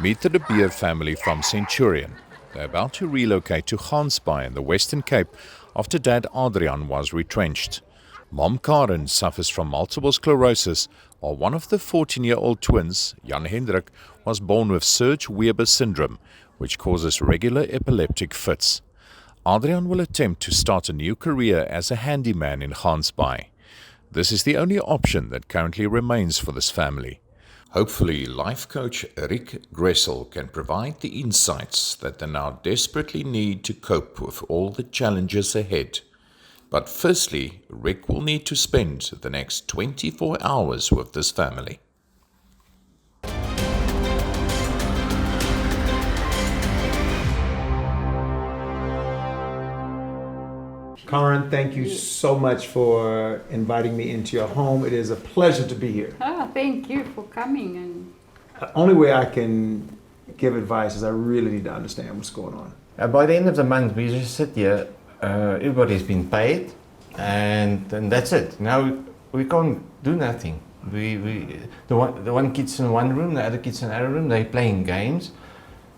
Meet the De Beer family from Centurion. They're about to relocate to Gansbaai in the Western Cape after dad Adrian was retrenched. Mom Karen suffers from multiple sclerosis, while one of the 14-year-old twins, Hr Ric, was born with Serge-Weber syndrome, which causes regular epileptic fits. Adrian will attempt to start a new career as a handyman in Gansbaai. This is the only option that currently remains for this family. Hopefully, life coach Ric can provide the insights that they now desperately need to cope with all the challenges ahead. But firstly, Ric will need to spend the next 24 hours with this family. Karen, thank you so much for inviting me into your home. It is a pleasure to be here. Thank you for coming. And The only way I can give advice is I really need to understand what's going on. By the end of the month, we just sit here, everybody's been paid, and that's it. Now we can't do nothing. The one kid's in one room, the other kid's in another room, they're playing games.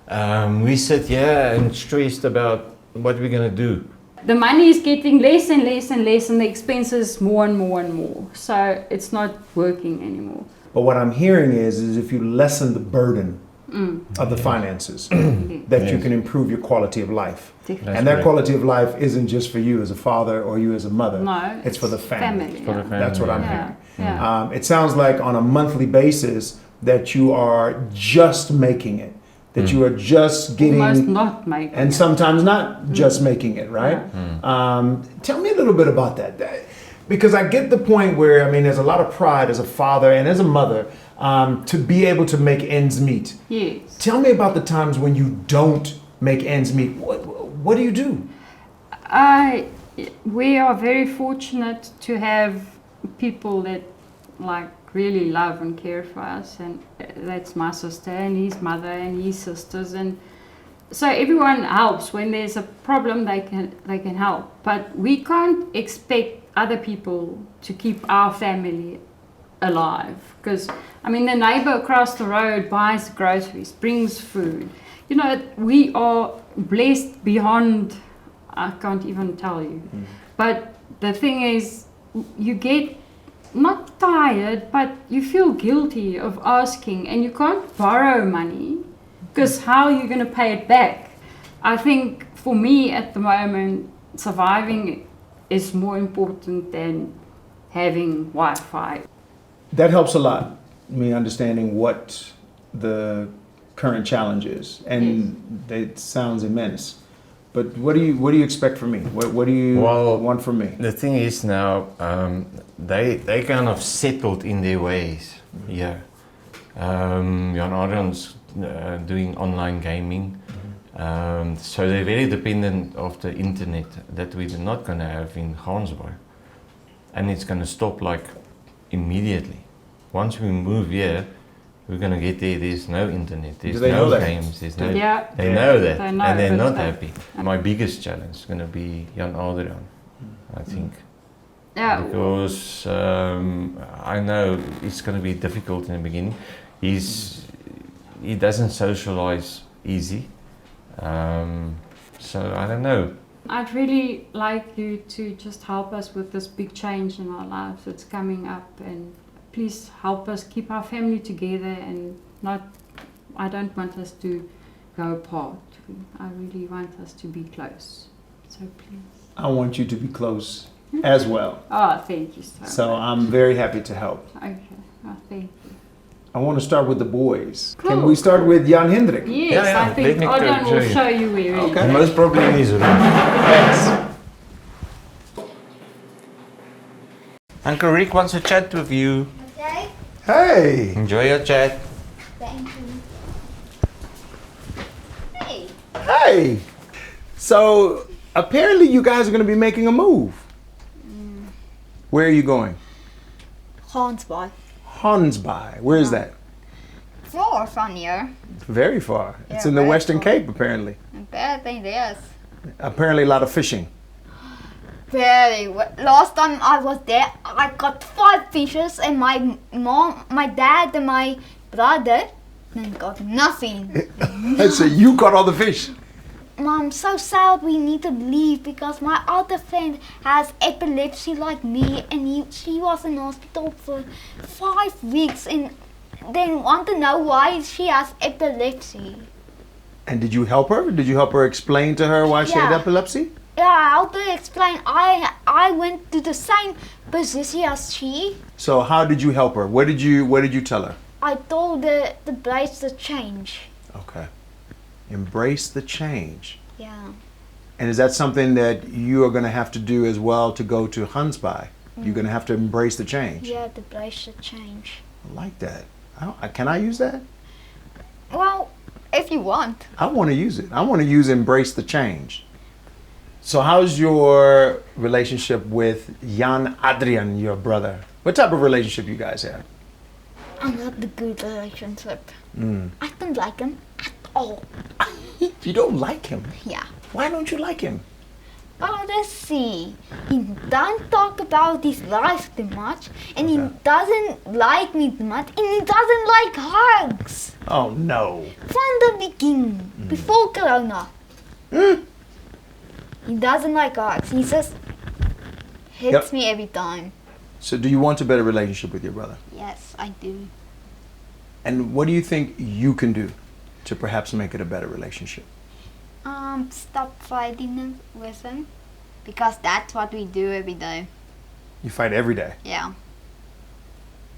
We sit here and stressed about what we're going to do. the money is getting less and less and less, and the expenses more and more and more. So it's not working anymore. But what I'm hearing is if you lessen the burden of the finances, that you can improve your quality of life. Definitely. And that quality of life isn't just for you as a father or you as a mother. No, it's for the family. For the family. That's what I'm hearing. Yeah. It sounds like on a monthly basis that you are just making it. That you are just getting, almost not making and it. sometimes not just making it, right? Tell me a little bit about that, because I get the point where, I mean, there's a lot of pride as a father and as a mother to be able to make ends meet. Yes. Tell me about the times when you don't make ends meet. What do you do? We are very fortunate to have people that really love and care for us, and that's my sister and his mother and his sisters, and so everyone helps. When there's a problem, they can help, but we can't expect other people to keep our family alive, because I mean the neighbor across the road buys groceries, brings food. You know, we are blessed beyond, I can't even tell you. But the thing is, you get not tired, but you feel guilty of asking, and you can't borrow money because how are you going to pay it back? I think for me at the moment, surviving is more important than having Wi-Fi. That helps a lot, me understanding what the current challenge is, and it sounds immense. But what do you expect from me? What do you want from me? The thing is now, they kind of settled in their ways. Yeah, Jan Adrian's doing online gaming, so they're very dependent of the internet that we're not going to have in Gansbaai, and it's going to stop immediately. Once we move here, we're going to get there, there's no internet, there's no games, there's no... Yeah. They know that, They know, and they're but not happy. My biggest challenge is going to be Jan Adrian, I think. Yeah. Because I know it's going to be difficult in the beginning. He doesn't socialize easy. So I don't know. I'd really like you to just help us with this big change in our lives that's coming up, and please help us keep our family together, and I don't want us to go apart. I really want us to be close. So please. I want you to be close as well. Oh, thank you so much. So I'm very happy to help. Okay. Oh, thank you. I want to start with the boys. Cool. Can we start with Hr Ric? Yes, Yeah, I think Adrian will show you where it is. Okay. Most probably in his room. Thanks. Uncle Ric wants to chat with you. Okay, Hey. Enjoy your chat. thank you. Hey, Hey. So apparently you guys are going to be making a move. Where are you going? Gansbaai. Gansbaai. Where is that? Far from here. Very far. It's Yeah, in the very Western far. Cape, apparently. Bad thing yes. Apparently a lot of fishing. Last time I was there, I got 5 fishes, and my mom, my dad, and my brother and got nothing. So you caught all the fish. Mom, so sad we need to leave because my other friend has epilepsy like me, and she was in hospital for 5 weeks and they want to know why she has epilepsy. And did you help her? Did you help her explain to her why she had Yeah. epilepsy? Yeah, I helped her explain. I went to the same position as she. So how did you help her? What did you tell her? I told her to embrace the change. Okay. Embrace the change. Yeah. And is that something that you are going to have to do as well to go to Gansbaai? You're going to have to embrace the change. Yeah, to embrace the change. I like that. Can I use that? Well, if you want. I want to use it. I want to use embrace the change. So how's your relationship with Jan Adrian, your brother? What type of relationship you guys have? Not the good relationship. Mm. I don't like him at all. You don't like him? Yeah. Why don't you like him? Oh, let's see. He doesn't talk about his life too much, and he Okay. doesn't like me too much, and he doesn't like hugs. Oh no. From the beginning, before Corona. He doesn't like hugs. He just hits Yep. me every time. So do you want a better relationship with your brother? Yes, I do. And what do you think you can do to perhaps make it a better relationship? Stop fighting with him, because that's what we do every day. You fight every day. Yeah.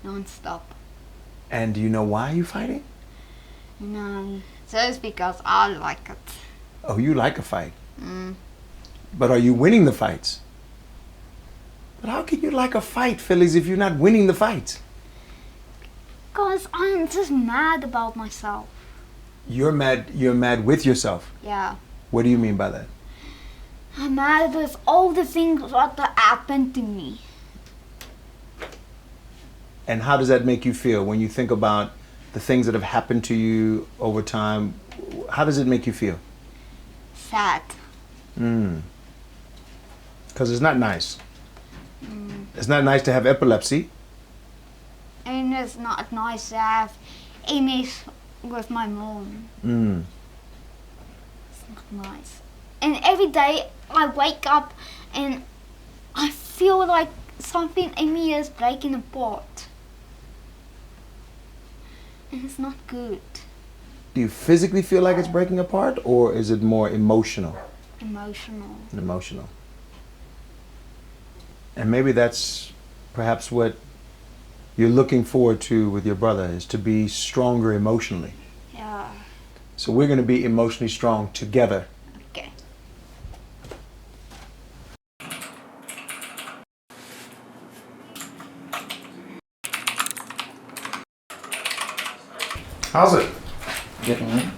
Non-stop. And do you know why you're fighting? No, just because I like it. Oh, you like a fight. Mm. But are you winning the fights? But how can you like a fight, Phillies, if you're not winning the fights? Because I'm just mad about myself. You're mad with yourself. Yeah. What do you mean by that? I'm mad with all the things that happened to me. And how does that make you feel when you think about the things that have happened to you over time? How does it make you feel? Sad. Because it's not nice. It's not nice to have epilepsy. And it's not nice to have MS with my mom. It's not nice. And every day I wake up and I feel like something in me is breaking apart. And it's not good. Do you physically feel like it's breaking apart, or is it more emotional? Emotional. Emotional. And maybe that's perhaps what you're looking forward to with your brother, is to be stronger emotionally. Yeah. So we're going to be emotionally strong together. Okay. How's it? Good man.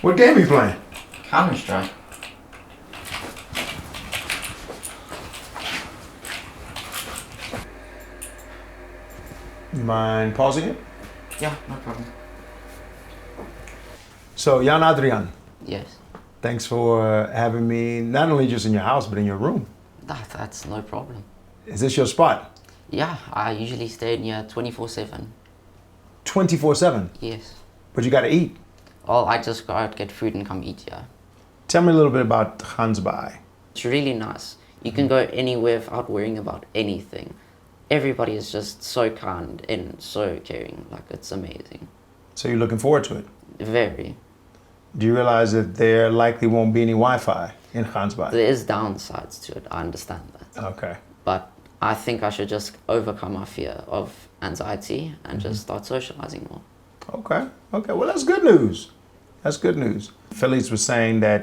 What game are you playing? Counter-Strike. You mind pausing it? Yeah, no problem. So, Jan Adrian, Yes. thanks for having me not only just in your house, but in your room. That's no problem. Is this your spot? Yeah, I usually stay in here 24/7. 24/7, Yes. but you got to eat. Oh, I just go out, get food and come eat here. Tell me a little bit about Gansbaai. It's really nice. You can go anywhere without worrying about anything. Everybody is just so kind and so caring. Like, it's amazing. So you're looking forward to it. Very. Do you realize that there likely won't be any Wi-Fi in Gansbaai? There is downsides to it, I understand that. Okay. But I think I should just overcome my fear of anxiety and just start socializing more. Okay. Okay. Well, that's good news. That's good news. Phillies was saying that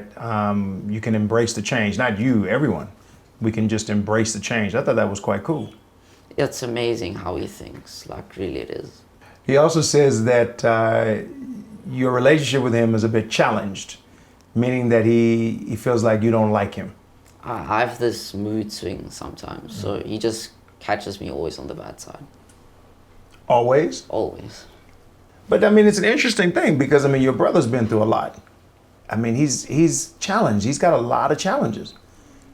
you can embrace the change. Not you, everyone. We can just embrace the change. I thought that was quite cool. It's amazing how he thinks, like really it is. He also says that your relationship with him is a bit challenged, meaning that he feels like you don't like him. I have this mood swing sometimes, so he just catches me always on the bad side. Always? Always. But I mean, it's an interesting thing because I mean, your brother's been through a lot. I mean, he's challenged. He's got a lot of challenges.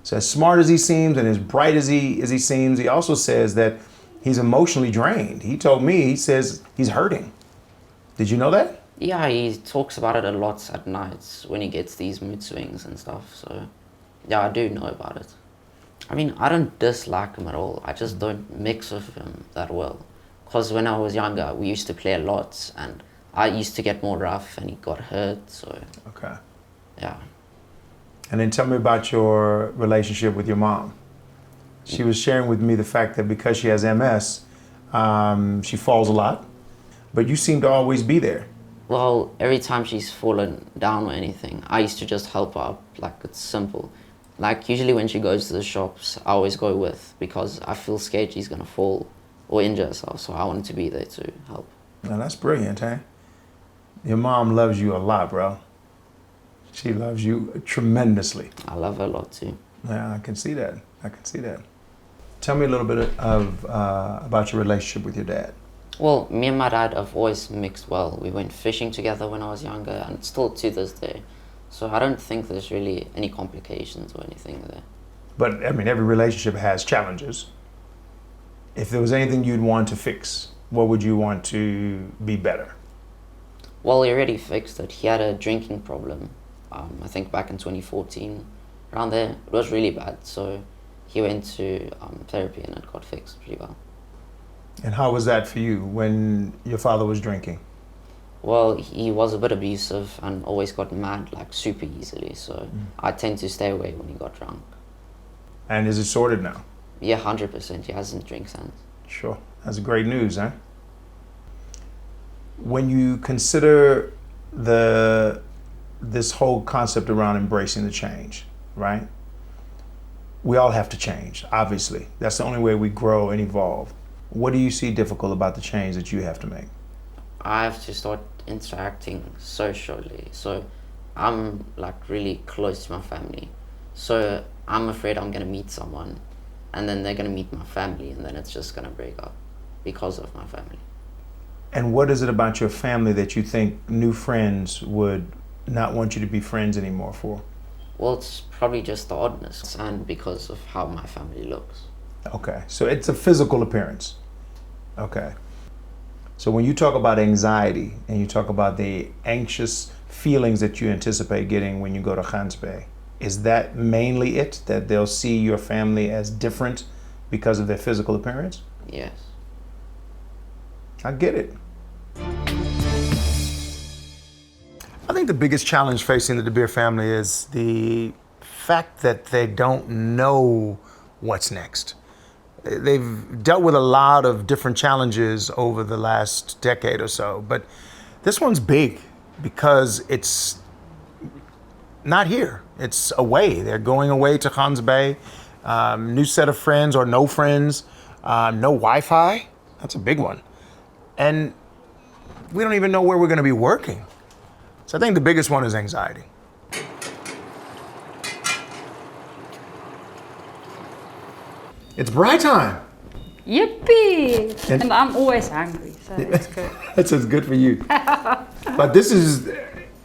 So as smart as he seems and as bright as he seems, he also says that he's emotionally drained. He told me, he says he's hurting. Did you know that? Yeah, he talks about it a lot at nights when he gets these mood swings and stuff. So, yeah, I do know about it. I mean, I don't dislike him at all. I just don't mix with him that well. Because when I was younger, we used to play a lot, and I used to get more rough, and he got hurt. So, Okay. yeah. And then tell me about your relationship with your mom. She was sharing with me the fact that because she has MS, she falls a lot, but you seem to always be there. Well, every time she's fallen down or anything, I used to just help her up. Like, it's simple. Like, usually when she goes to the shops, I always go with, because I feel scared she's gonna fall or injure herself, so I wanted to be there to help. Now that's brilliant, eh? Your mom loves you a lot, bro. She loves you tremendously. I love her a lot too. Yeah, I can see that. I can see that. Tell me a little bit about your relationship with your dad. Well, me and my dad have always mixed well. We went fishing together when I was younger, and still to this day. So I don't think there's really any complications or anything there. But I mean, every relationship has challenges. If there was anything you'd want to fix, what would you want to be better? Well, he already fixed it. He had a drinking problem, I think back in 2014, around there. It was really bad, so he went to therapy and it got fixed pretty well. And how was that for you when your father was drinking? Well, he was a bit abusive and always got mad like super easily, so I tend to stay away when he got drunk. And is it sorted now? Yeah, 100%. He hasn't drank since. Sure. That's great news, huh? When you consider this whole concept around embracing the change, right? We all have to change, obviously. That's the only way we grow and evolve. What do you see difficult about the change that you have to make? I have to start interacting socially. So I'm like really close to my family. So I'm afraid I'm gonna meet someone and then they're gonna meet my family and then it's just gonna break up because of my family. And what is it about your family that you think new friends would not want you to be friends anymore for? Well, it's probably just the oddness and because of how my family looks. Okay, so it's a physical appearance. Okay. So when you talk about anxiety and you talk about the anxious feelings that you anticipate getting when you go to Gansbaai, is that mainly it, that they'll see your family as different because of their physical appearance? Yes. I get it. I think the biggest challenge facing the De Beer family is the fact that they don't know what's next. They've dealt with a lot of different challenges over the last decade or so, but this one's big because it's not here. It's away. They're going away to Gansbaai. New set of friends or no friends, no Wi-Fi. That's a big one. And we don't even know where we're going to be working. So I think the biggest one is anxiety. It's braai time. Yippee! And- And I'm always hungry, so it's good. That's good for you. But is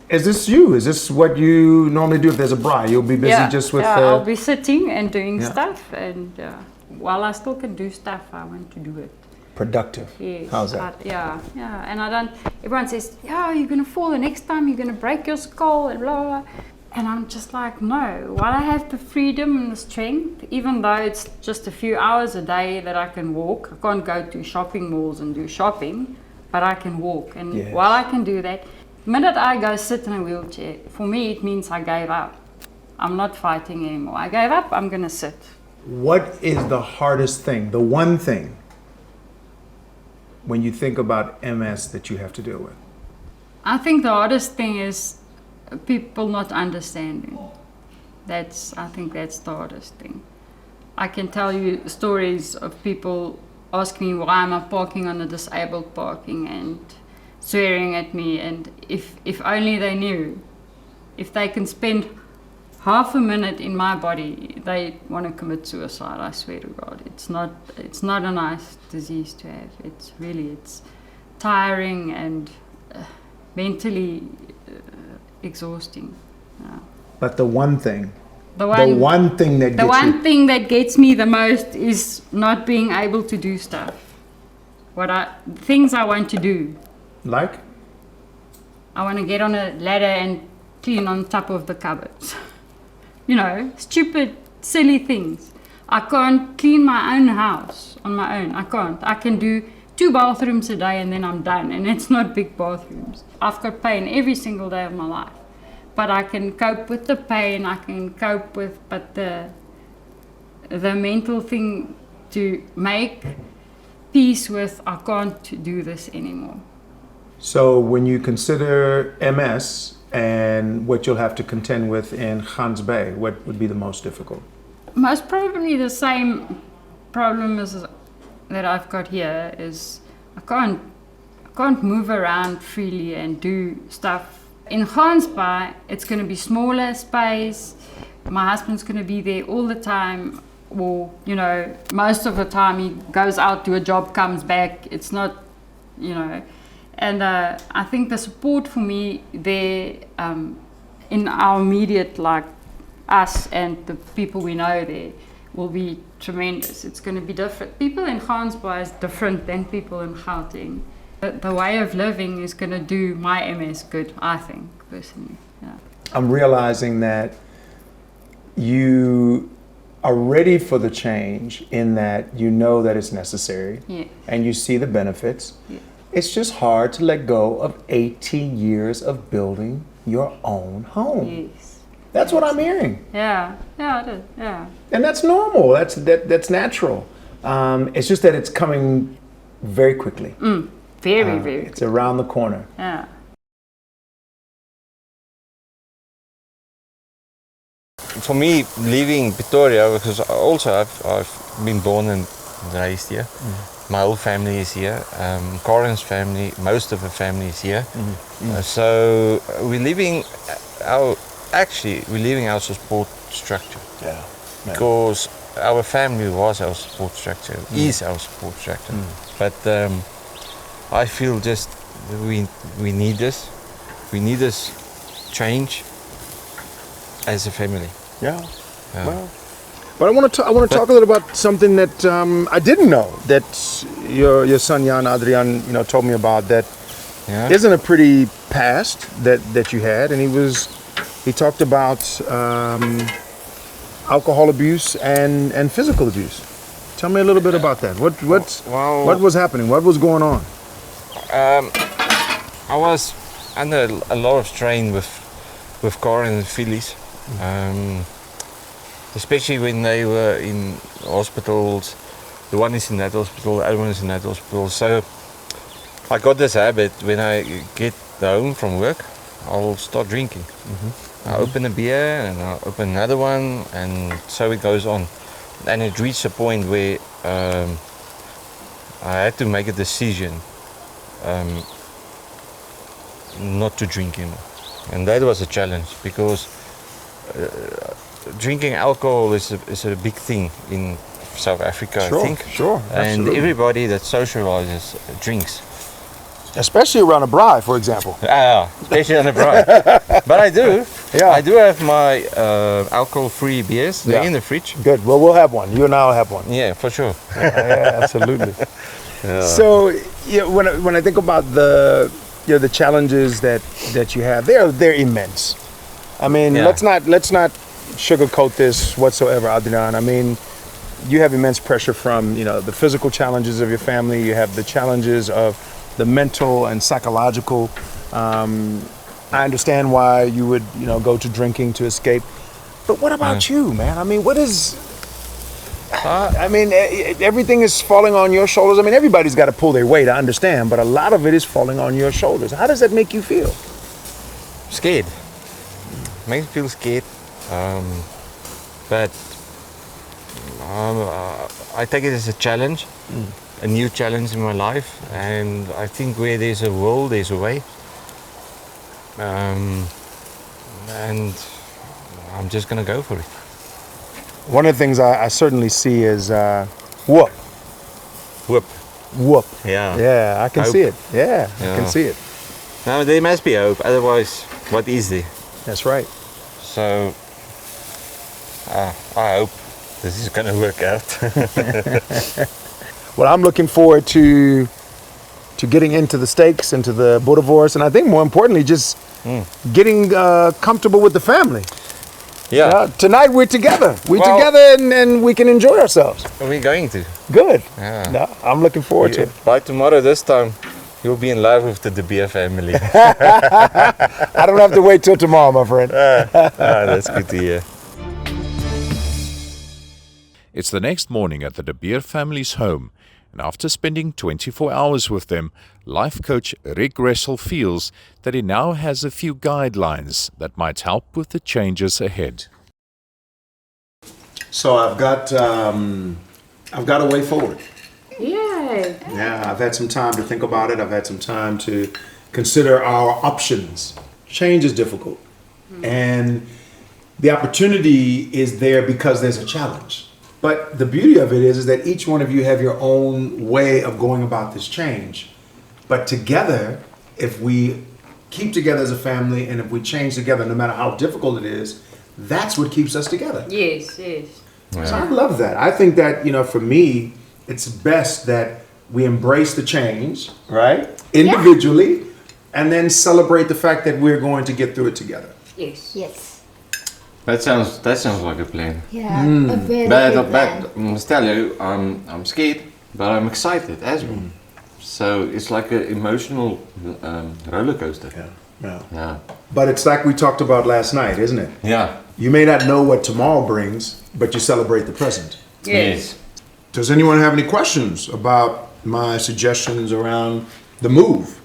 this you? Is this what you normally do if there's a braai? You'll be busy just with... I'll be sitting and doing Yeah. stuff, and while I still can do stuff, I want to do it. Productive. Yes. How's that? Yeah. And I don't. Everyone says, "Yeah, you're gonna fall the next time. You're gonna break your skull," and blah blah. And I'm just like, no. While I have the freedom and the strength, even though it's just a few hours a day that I can walk, I can't go to shopping malls and do shopping, but I can walk. And Yes. while I can do that, the minute I go sit in a wheelchair, for me it means I gave up. I'm not fighting anymore. I gave up. I'm gonna sit. What is the hardest thing, the one thing, when you think about MS that you have to deal with? I think the hardest thing is people not understanding. I think that's the hardest thing. I can tell you stories of people asking me why am I parking on a disabled parking and swearing at me, and if only they knew. If they can spend half a minute in my body, they want to commit suicide, I swear to God. It's not a nice disease to have. It's tiring and mentally exhausting. But the one thing The that one thing that gets me the most is not being able to do stuff. Things I want to do. Like? I want to get on a ladder and clean on top of the cupboards. You know, stupid, silly things. I can't clean my own house on my own. I can't. I can do 2 bathrooms a day and then I'm done. And it's not big bathrooms. I've got pain every single day of my life. But I can cope with the pain. I can cope with, but the mental thing to make peace with, I can't do this anymore. So when you consider MS and what you'll have to contend with in Gansbaai, what would be the most difficult? Most probably the same problem as that I've got here is I can't move around freely and do stuff. In Gansbaai, it's going to be smaller space. My husband's going to be there all the time, or you know, most of the time he goes out to a job, comes back. It's not, you know, and I think the support for me there in our immediate, like us and the people we know there, will be tremendous. It's going to be different. People in Gansbaai is different than people in Gauteng. The way of living is going to do my MS good, I think, personally. Yeah. I'm realizing that you are ready for the change in that you know that it's necessary, Yeah. and you see the benefits. Yeah. It's just hard to let go of 18 years of building your own home. Yes. That's what I'm hearing. Yeah. Yeah, it is. Yeah. And that's normal. That's natural. It's just that it's coming very quickly. Very. It's around the corner. Yeah. For me, leaving Pretoria, because I've been born and raised here. My whole family is here. Corin's family, most of the family is here. So we're leaving our support structure. Yeah. Because our family was our support structure, is our support structure. But I feel just we need this. We need this change as a family. Yeah. Well, but I want to talk a little about something that I didn't know that your son Jan Adrian told me about, that isn't a pretty past that you had, and he talked about alcohol abuse and physical abuse. Tell me a little bit about that. What was happening? What was going on? I was under a lot of strain with Corin and Phyllis. Especially when they were in hospitals. The one is in that hospital, the other one is in that hospital. So I got this habit, when I get home from work, I'll start drinking. I open a beer and I'll open another one, and so it goes on. And it reached a point where I had to make a decision not to drink anymore. And that was a challenge, because drinking alcohol is a big thing in South Africa, I think. Sure, And absolutely. everybody that socializes drinks. Especially around a braai, for example. Especially on the bride. But I do. Yeah. I do have my alcohol-free beers. They're in the fridge. Good. Well, we'll have one. You and I'll have one. Yeah, for sure. Yeah, absolutely. So, when I think about the challenges that you have, they're immense. I mean, let's not sugarcoat this whatsoever, Adrian. I mean, you have immense pressure from the physical challenges of your family. You have the challenges of the mental and psychological. I understand why you would go to drinking to escape. But what about you, man? I mean, what is? I mean, everything is falling on your shoulders. I mean, everybody's got to pull their weight, I understand, but a lot of it is falling on your shoulders. How does that make you feel? Scared. Makes me feel scared. But I take it as a challenge, a new challenge in my life. And I think where there's a will, there's a way. And I'm just going to go for it. One of the things I certainly see is whoop. Whoop. Yeah. Yeah, I can Hope. see it. Yeah, I can Yeah. see it. Now, there must be hope. Otherwise, what is there? That's right. So, I hope this is going to work out. Well, I'm looking forward to to getting into the steaks, into the boerewors, and I think more importantly, just getting comfortable with the family. Yeah. Tonight we're together. We're Well- together and we can enjoy ourselves. We're going to. Good. Yeah. No, I'm looking forward to it. By tomorrow this time, you'll be in love with the De Beer family. I don't have to wait till tomorrow, my friend. That's good to hear. It's the next morning at the De Beer family's home, and after spending 24 hours with them, life coach Ric feels that he now has a few guidelines that might help with the changes ahead. So I've got a way forward. Yay! Yeah, I've had some time to think about it. I've had some time to consider our options. Change is difficult. And the opportunity is there because there's a challenge. But the beauty of it is that each one of you have your own way of going about this change. But together, if we keep together as a family and if we change together, no matter how difficult it is, that's what keeps us together. Yes, yes. So I love that. I think that, for me, it's best that we embrace the change, right? Individually, and then celebrate the fact that we're going to get through it together. Yes. Yes. That sounds like a plan. Yeah. A very good plan. But I must tell you, I'm scared, but I'm excited as well. So it's like an emotional roller coaster. Yeah. But it's like we talked about last night, isn't it? Yeah. You may not know what tomorrow brings, but you celebrate the present. Yes. Does anyone have any questions about my suggestions around the move?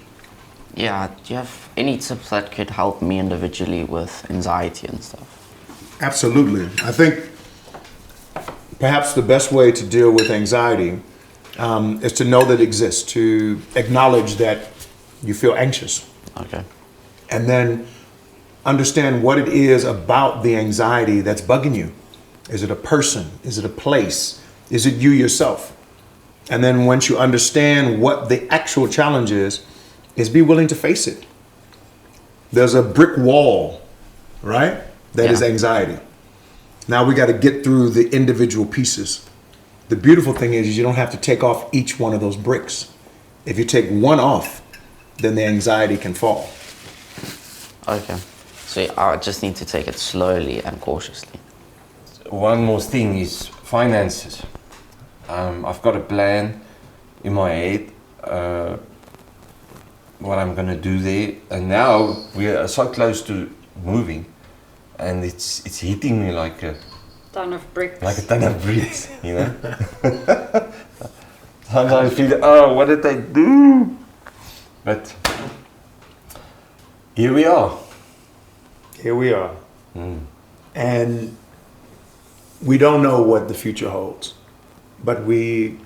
Yeah, do you have any tips that could help me individually with anxiety and stuff? Absolutely. I think perhaps the best way to deal with anxiety is to know that it exists, to acknowledge that you feel anxious, Okay. and then understand what it is about the anxiety that's bugging you. Is it a person? Is it a place? Is it you yourself? And then once you understand what the actual challenge is be willing to face it. There's a brick wall, right? That is Yeah. anxiety. Now we got to get through the individual pieces. The beautiful thing is you don't have to take off each one of those bricks. If you take one off, then the anxiety can fall. Okay. So I just need to take it slowly and cautiously. One more thing is finances. I've got a plan in my head, what I'm gonna do there, and now we are so close to moving, and it's hitting me like a Ton of bricks. ton of bricks, Sometimes I feel, oh, what did I do? But here we are. Here we are. And we don't know what the future holds, but we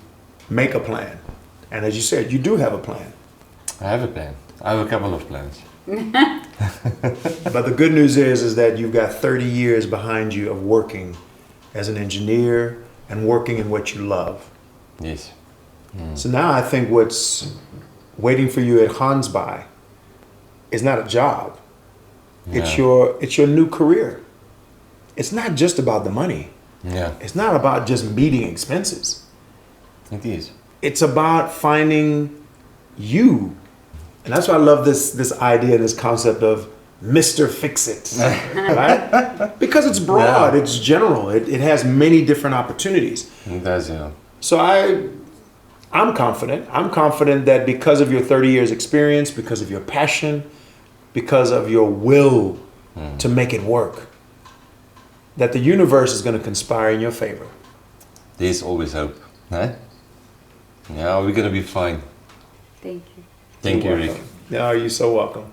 make a plan. And as you said, you do have a plan. I have a plan. I have a couple of plans. But the good news is that you've got 30 years behind you of working as an engineer and working in what you love. Yes. So now I think what's waiting for you at Gansbaai is not a job. It's your new career. It's not just about the money. Yeah, It's not about just meeting expenses. it is. It's about finding you. And that's why I love this idea, this concept of Mr. Fix-It, right? Because it's broad, it's general, it has many different opportunities. It does, yeah. So I'm confident. I'm confident that because of your 30 years experience, because of your passion, because of your will to make it work, that the universe is going to conspire in your favor. There's always hope, huh? Yeah, we're gonna be fine. Thank you. Thank you, You're Ric. welcome. Yeah, you're so welcome.